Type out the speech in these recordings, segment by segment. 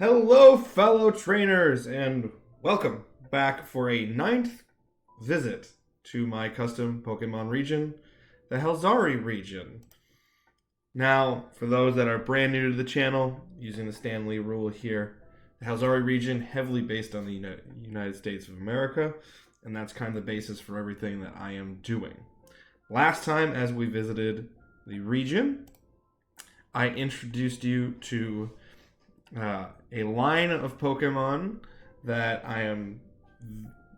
Hello, fellow trainers, and welcome back for a ninth visit to my custom Pokemon region, the Halzari region. Now, for those that are brand new to the channel, using the Stanley rule here, the Halzari region heavily based on the United States of America, and that's kind of the basis for everything that I am doing. Last time, as we visited the region, I introduced you to a line of Pokemon that I am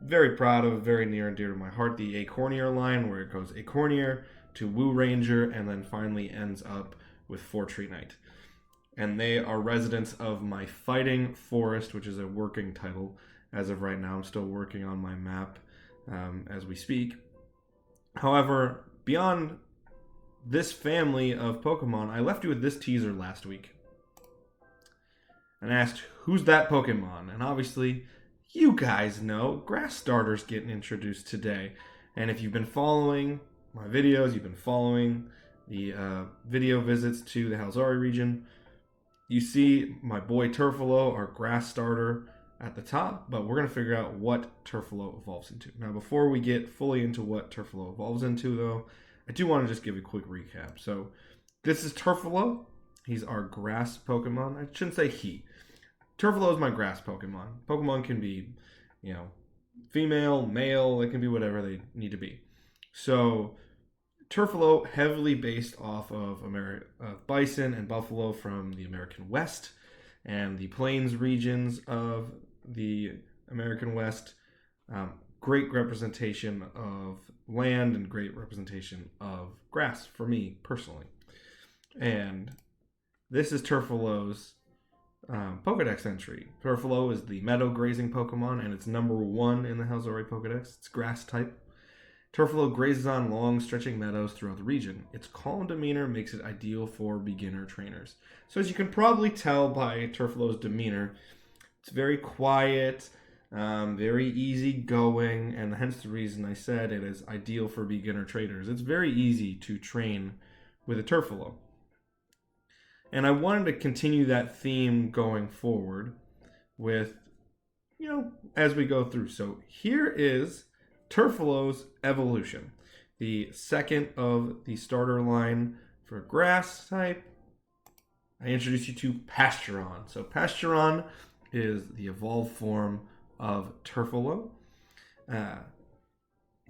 very proud of, very near and dear to my heart. The Acornier line, where it goes Acornier to Woo Ranger, and then finally ends up with Fortree Knight. And they are residents of my Fighting Forest, which is a working title as of right now. I'm still working on my map as we speak. However, beyond this family of Pokemon, I left you with this teaser last week and asked, who's that Pokemon? And obviously, you guys know, Grass Starter's getting introduced today. And if you've been following my videos, you've been following the video visits to the Halzari region, you see my boy Turfalo, our Grass Starter, at the top, but we're going to figure out what Turfalo evolves into. Now, before we get fully into what Turfalo evolves into, though, I do want to just give a quick recap. So, this is Turfalo. He's our grass Pokemon. I shouldn't say he. Turfalo is my grass Pokemon. Pokemon can be, female, male. It can be whatever they need to be. So, Turfalo heavily based off of bison and buffalo from the American West and the plains regions of the American West. Great representation of land and great representation of grass for me personally. And this is Turfalo's Pokedex entry. Turfalo is the meadow grazing Pokemon, and it's number 1 in the Halzari Pokedex. It's grass type. Turfalo grazes on long, stretching meadows throughout the region. Its calm demeanor makes it ideal for beginner trainers. So as you can probably tell by Turfalo's demeanor, it's very quiet, very easygoing, and hence the reason I said it is ideal for beginner trainers. It's very easy to train with a Turfalo. And I wanted to continue that theme going forward with, as we go through. So here is Turfalo's evolution, the second of the starter line for grass type. I introduce you to Pasturon. So Pasturon is the evolved form of Turfalo.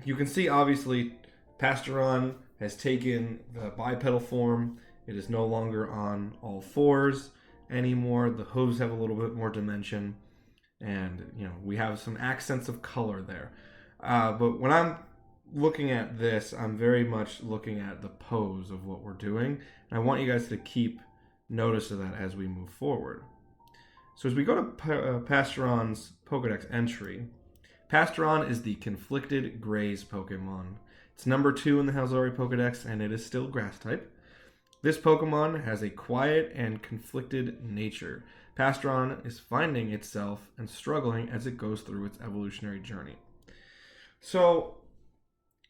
You can see, obviously, Pasturon has taken the bipedal form. It is no longer on all fours anymore. The hooves have a little bit more dimension. And, we have some accents of color there. But when I'm looking at this, I'm very much looking at the pose of what we're doing. And I want you guys to keep notice of that as we move forward. So as we go to Pasturon's Pokedex entry, Pasturon is the Conflicted Graze Pokemon. It's number 2 in the Halzari Pokedex, and it is still grass type. This Pokemon has a quiet and conflicted nature. Pasturon is finding itself and struggling as it goes through its evolutionary journey. So,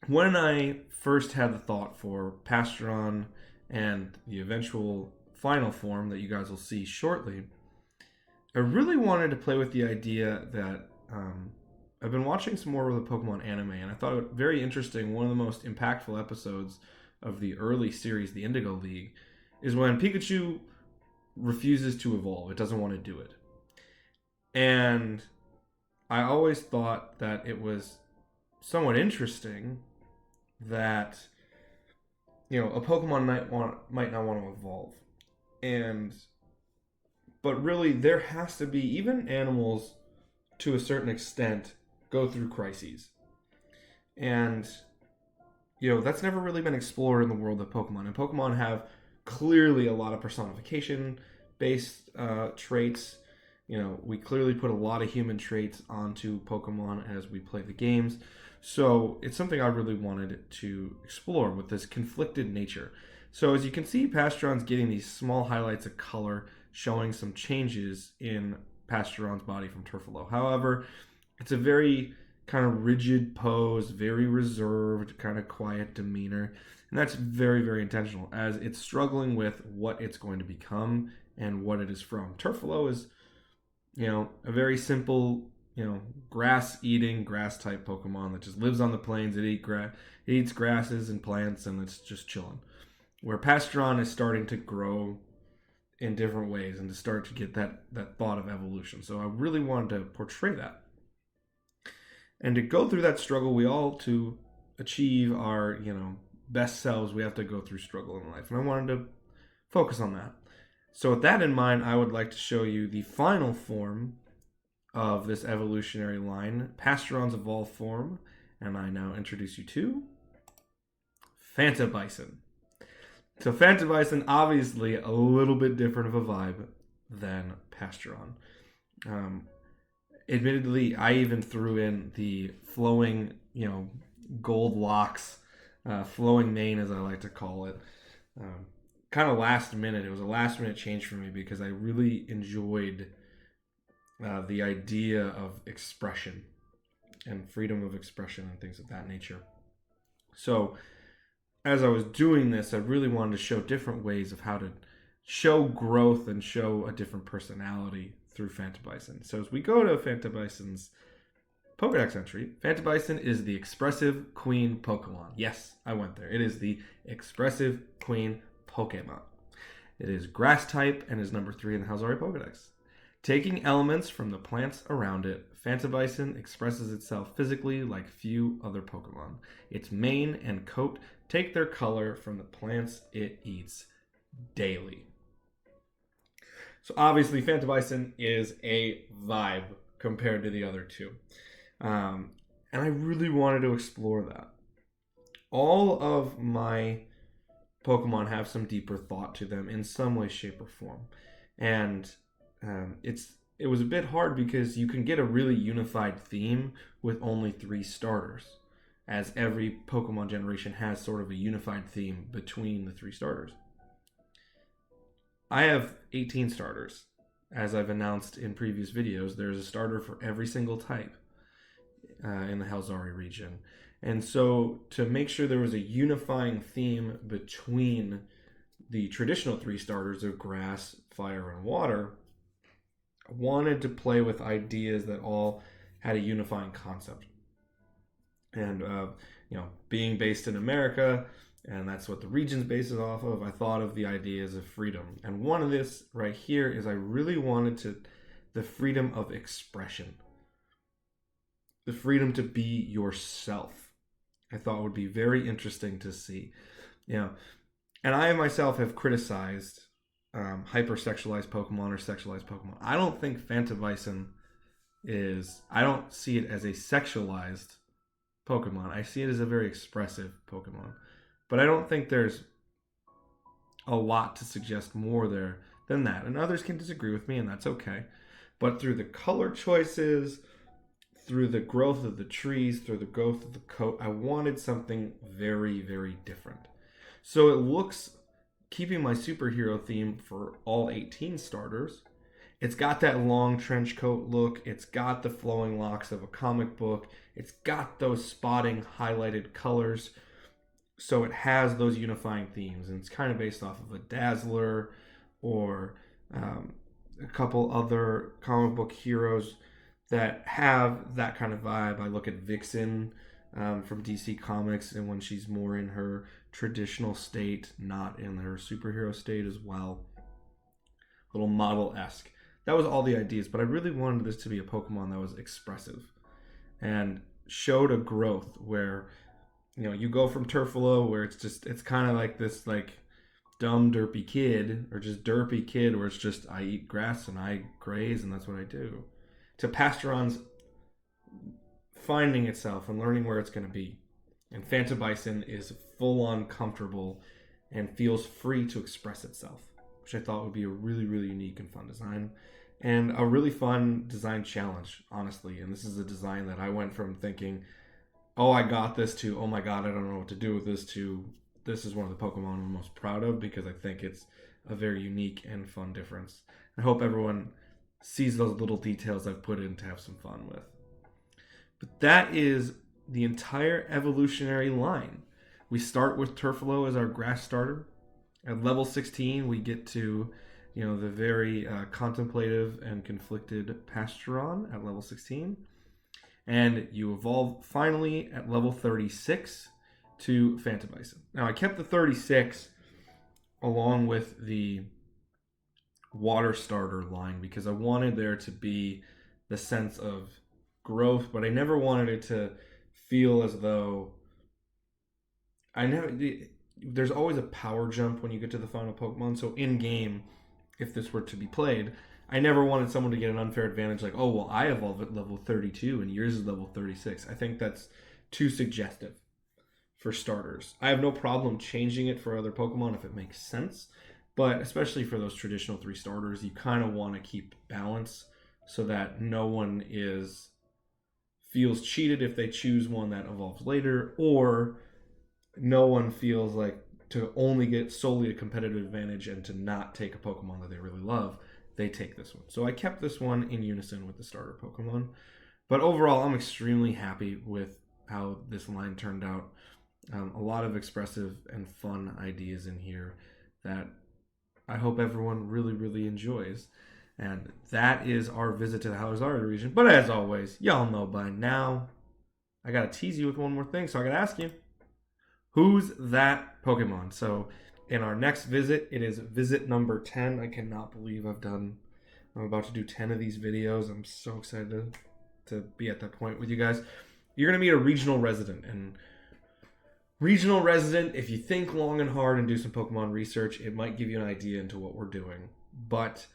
when I first had the thought for Pasturon and the eventual final form that you guys will see shortly, I really wanted to play with the idea that I've been watching some more of the Pokemon anime, and I thought it very interesting. One of the most impactful episodes of the early series, the Indigo League, is when Pikachu refuses to evolve. It doesn't want to do it. And I always thought that it was somewhat interesting that, a Pokemon might not want to evolve. But really, there has to be, even animals, to a certain extent, go through crises. And that's never really been explored in the world of Pokemon. And Pokemon have clearly a lot of personification-based traits. We clearly put a lot of human traits onto Pokemon as we play the games. So it's something I really wanted to explore with this conflicted nature. So as you can see, Pasturon's getting these small highlights of color showing some changes in Pasturon's body from Turfalo. However, it's a very kind of rigid pose, very reserved, kind of quiet demeanor. And that's very, very intentional, as it's struggling with what it's going to become and what it is from. Turfalo is a very simple, grass-eating, grass-type Pokemon that just lives on the plains. It eats grasses and plants, and it's just chilling. Where Pastron is starting to grow in different ways and to start to get that thought of evolution. So I really wanted to portray that. And to go through that struggle, we all, to achieve our, best selves, we have to go through struggle in life. And I wanted to focus on that. So with that in mind, I would like to show you the final form of this evolutionary line, Pastron's evolved form. And I now introduce you to Fanta Bison. So Fanta Bison, obviously a little bit different of a vibe than Pastron. Admittedly, I even threw in the flowing, gold locks, flowing mane, as I like to call it. Kind of last minute. It was a last minute change for me because I really enjoyed the idea of expression and freedom of expression and things of that nature. So as I was doing this, I really wanted to show different ways of how to show growth and show a different personality through Fanta Bison. So as we go to Fanta Bison's Pokedex entry, Fanta Bison is the expressive queen Pokemon. Yes, I went there. It is the expressive queen Pokemon. It is grass type and is number 3 in the Halzari Pokedex. Taking elements from the plants around it, Fanta Bison expresses itself physically like few other Pokemon. Its mane and coat take their color from the plants it eats daily. So obviously Fanta Bison is a vibe compared to the other two. And I really wanted to explore that. All of my Pokemon have some deeper thought to them in some way, shape, or form. And it was a bit hard because you can get a really unified theme with only 3 starters, as every Pokemon generation has sort of a unified theme between the 3 starters. I have 18 starters. As I've announced in previous videos, there's a starter for every single type in the Halzari region. And so to make sure there was a unifying theme between the traditional 3 starters of grass, fire, and water, I wanted to play with ideas that all had a unifying concept. And, being based in America, and that's what the region's based off of, I thought of the ideas of freedom. And one of this right here is I really wanted the freedom of expression. The freedom to be yourself. I thought would be very interesting to see. And I myself have criticized hypersexualized Pokemon or sexualized Pokemon. I don't think Fanta Bison I don't see it as a sexualized Pokemon. I see it as a very expressive Pokemon. But I don't think there's a lot to suggest more there than that. And others can disagree with me, and that's okay. But through the color choices, through the growth of the trees, through the growth of the coat, I wanted something very, very different. So it looks, keeping my superhero theme for all 18 starters, it's got that long trench coat look. It's got the flowing locks of a comic book. It's got those spotting highlighted colors. So it has those unifying themes. And it's kind of based off of a Dazzler or a couple other comic book heroes that have that kind of vibe. I look at Vixen from DC Comics, and when she's more in her traditional state, not in her superhero state as well. A little model-esque. That was all the ideas, but I really wanted this to be a Pokemon that was expressive and showed a growth where, you go from Turfalo, where it's kind of like this dumb derpy kid, or just derpy kid where it's just I eat grass and I graze and that's what I do, to Pastron's finding itself and learning where it's going to be. And Fanta Bison is full on comfortable and feels free to express itself, which I thought would be a really, really unique and fun design. And a really fun design challenge, honestly. And this is a design that I went from thinking, oh, I got this, to, oh my god, I don't know what to do with this, to this is one of the Pokemon I'm most proud of because I think it's a very unique and fun difference. I hope everyone sees those little details I've put in to have some fun with. But that is the entire evolutionary line. We start with Turfalo as our grass starter. At level 16, we get to the very contemplative and conflicted Pasturon at level 16. And you evolve finally at level 36 to Phantom Bison. Now, I kept the 36 along with the water starter line because I wanted there to be the sense of growth, but I never wanted it to feel as though there's always a power jump when you get to the final Pokemon. So in game, if this were to be played, I never wanted someone to get an unfair advantage like, oh, well, I evolve at level 32 and yours is level 36. I think that's too suggestive for starters. I have no problem changing it for other Pokemon if it makes sense, but especially for those traditional 3 starters, you kind of want to keep balance so that no one feels cheated if they choose one that evolves later, or no one feels like to only get solely a competitive advantage and to not take a Pokemon that they really love, they take this one. So I kept this one in unison with the starter Pokemon. But overall, I'm extremely happy with how this line turned out. A lot of expressive and fun ideas in here that I hope everyone really, really enjoys. And that is our visit to the Halzari region. But as always, y'all know by now, I got to tease you with one more thing. So I got to ask you, who's that Pokemon? So in our next visit, it is visit number 10. I cannot believe I'm about to do 10 of these videos. I'm so excited to be at that point with you guys. You're going to meet a regional resident. And regional resident, if you think long and hard and do some Pokemon research, it might give you an idea into what we're doing. But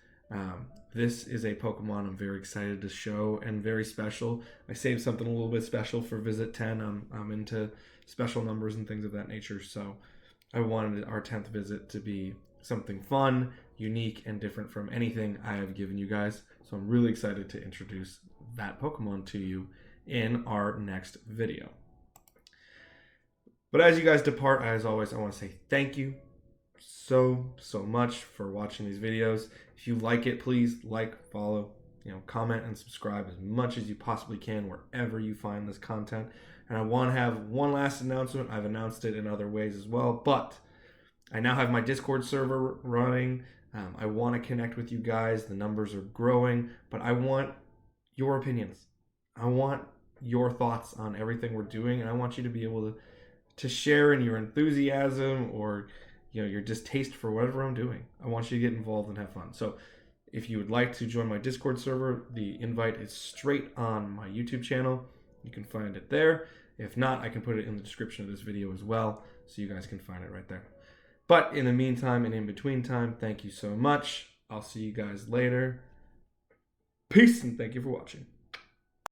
this is a Pokemon I'm very excited to show and very special. I saved something a little bit special for visit 10. I'm into special numbers and things of that nature, so I wanted our 10th visit to be something fun, unique, and different from anything I have given you guys. So I'm really excited to introduce that Pokemon to you in our next video. But as you guys depart, as always, I want to say thank you so much for watching these videos. If you like it, please like, follow, comment, and subscribe as much as you possibly can wherever you find this content. And I want to have one last announcement. I've announced it in other ways as well, but I now have my Discord server running. I want to connect with you guys. The numbers are growing, but I want your opinions. I want your thoughts on everything we're doing, and I want you to be able to share in your enthusiasm or your distaste for whatever I'm doing. I want you to get involved and have fun. So if you would like to join my Discord server, the invite is straight on my YouTube channel. You can find it there. If not, I can put it in the description of this video as well, so you guys can find it right there. But in the meantime and in between time, thank you so much. I'll see you guys later. Peace, and thank you for watching.